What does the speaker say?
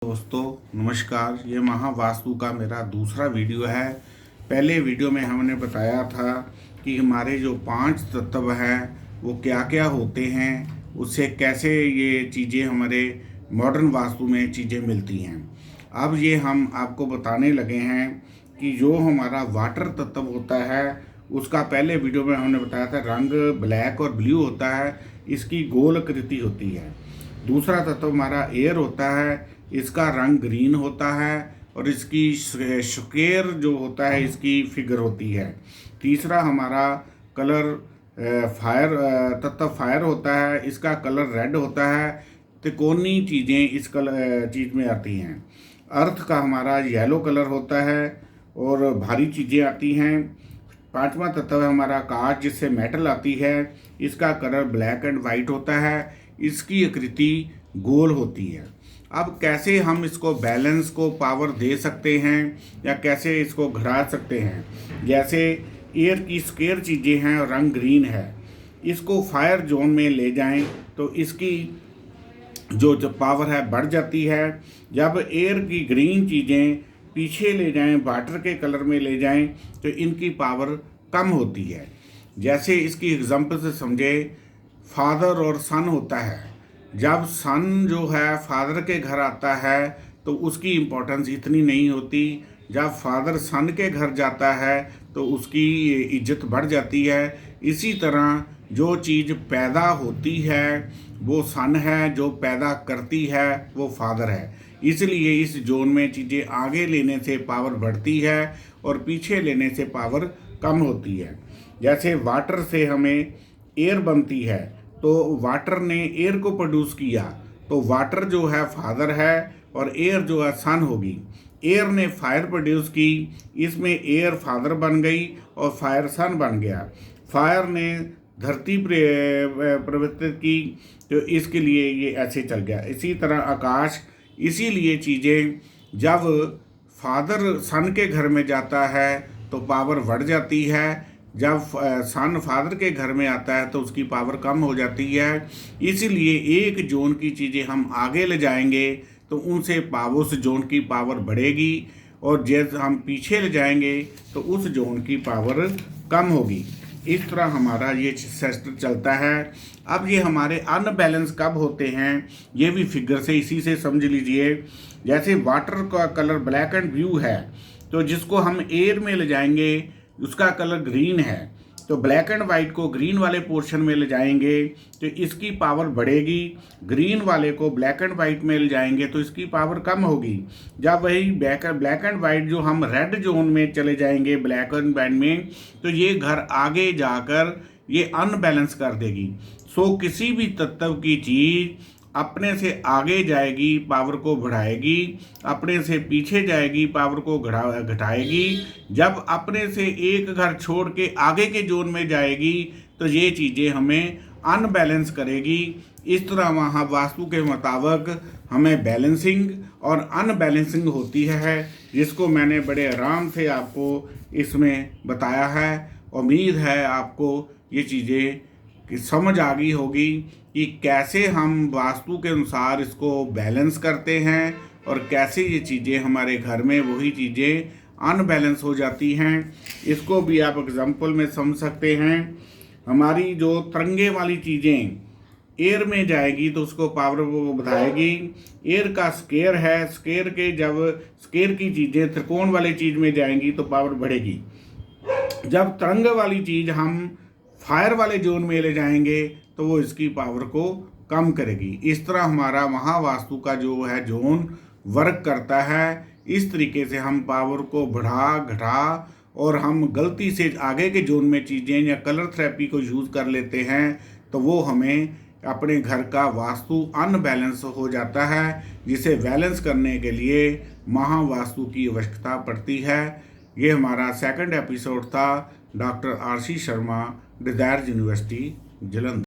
दोस्तों नमस्कार। ये महावास्तु का मेरा दूसरा वीडियो है। पहले वीडियो में हमने बताया था कि हमारे जो 5 तत्व हैं वो क्या क्या होते हैं, उससे कैसे ये चीज़ें हमारे मॉडर्न वास्तु में चीज़ें मिलती हैं। अब ये हम आपको बताने लगे हैं कि जो हमारा वाटर तत्व होता है उसका पहले वीडियो में हमने बताया था रंग ब्लैक और ब्लू होता है, इसकी गोल आकृति होती है। दूसरा तत्व हमारा एयर होता है, इसका रंग ग्रीन होता है और इसकी स्क्वायर जो होता है इसकी फिगर होती है। तीसरा हमारा कलर फायर तत्व फायर होता है, इसका कलर रेड होता है। त्रिकोणीय चीज़ें इस चीज़ में आती हैं। अर्थ का हमारा येलो कलर होता है और भारी चीज़ें आती हैं। पांचवा तत्व है हमारा कांच, जिससे मेटल आती है, इसका कलर ब्लैक एंड वाइट होता है, इसकी आकृति गोल होती है। अब कैसे हम इसको बैलेंस को पावर दे सकते हैं या कैसे इसको घटा सकते हैं। जैसे एयर की स्क्वायर चीज़ें हैं और रंग ग्रीन है, इसको फायर जोन में ले जाएं तो इसकी जो पावर है बढ़ जाती है। जब एयर की ग्रीन चीज़ें पीछे ले जाएं, वाटर के कलर में ले जाएं तो इनकी पावर कम होती है। जैसे इसकी एग्जांपल से समझे, फादर और सन होता है। जब सन जो है फादर के घर आता है तो उसकी इम्पोर्टेंस इतनी नहीं होती। जब फादर सन के घर जाता है तो उसकी इज्जत बढ़ जाती है। इसी तरह जो चीज़ पैदा होती है वो सन है, जो पैदा करती है वो फादर है। इसलिए इस जोन में चीज़ें आगे लेने से पावर बढ़ती है और पीछे लेने से पावर कम होती है। जैसे वाटर से हमें एयर बनती है, तो वाटर ने एयर को प्रोड्यूस किया, तो वाटर जो है फादर है और एयर जो है सन होगी। एयर ने फायर प्रोड्यूस की, इसमें एयर फादर बन गई और फायर सन बन गया। फायर ने धरती प्रवर्तित की तो इसके लिए ये ऐसे चल गया। इसी तरह आकाश, इसीलिए चीज़ें जब फादर सन के घर में जाता है तो पावर बढ़ जाती है, जब सन फादर के घर में आता है तो उसकी पावर कम हो जाती है। इसीलिए एक जोन की चीज़ें हम आगे ले जाएंगे तो उनसे उस जोन की पावर बढ़ेगी और जैसे हम पीछे ले जाएंगे तो उस जोन की पावर कम होगी। इस तरह हमारा ये सिस्टम चलता है। अब ये हमारे अनबैलेंस कब होते हैं ये भी फिगर से इसी से समझ लीजिए। जैसे वाटर का कलर ब्लैक एंड ब्लू है, तो जिसको हम एयर में ले जाएंगे उसका कलर ग्रीन है, तो ब्लैक एंड वाइट को ग्रीन वाले पोर्शन में ले जाएंगे तो इसकी पावर बढ़ेगी। ग्रीन वाले को ब्लैक एंड वाइट में ले जाएंगे तो इसकी पावर कम होगी। जब वही ब्लैक एंड वाइट जो हम रेड जोन में चले जाएंगे ब्लैक एंड वाइट में, तो ये घर आगे जाकर ये अनबैलेंस कर देगी। सो किसी भी तत्व की चीज़ अपने से आगे जाएगी पावर को बढ़ाएगी, अपने से पीछे जाएगी पावर को घटाएगी। जब अपने से एक घर छोड़ के आगे के जोन में जाएगी तो ये चीज़ें हमें अनबैलेंस करेगी। इस तरह वहाँ वास्तु के मुताबिक हमें बैलेंसिंग और अनबैलेंसिंग होती है, जिसको मैंने बड़े आराम से आपको इसमें बताया है। उम्मीद है आपको ये चीज़ें कि समझ आ गई होगी कि कैसे हम वास्तु के अनुसार इसको बैलेंस करते हैं और कैसे ये चीज़ें हमारे घर में वही चीज़ें अनबैलेंस हो जाती हैं। इसको भी आप एग्जांपल में समझ सकते हैं। हमारी जो तिरंगे वाली चीज़ें एयर में जाएगी तो उसको पावर वो बढ़ाएगी। एयर का स्क्वायर है, स्क्वायर के जब स्क्वायर की चीज़ें त्रिकोण वाली चीज़ में जाएंगी तो पावर बढ़ेगी। जब तिरंग वाली चीज़ हम फायर वाले जोन में ले जाएंगे तो वो इसकी पावर को कम करेगी। इस तरह हमारा महावास्तु का जो है जोन वर्क करता है। इस तरीके से हम पावर को बढ़ा घटा और हम गलती से आगे के जोन में चीज़ें या कलर थेरेपी को यूज़ कर लेते हैं तो वो हमें अपने घर का वास्तु अनबैलेंस हो जाता है, जिसे बैलेंस करने के लिए महावास्तु की आवश्यकता पड़ती है। ये हमारा सेकंड एपिसोड था। Doctor R C Sharma, desire university, Jalandhar.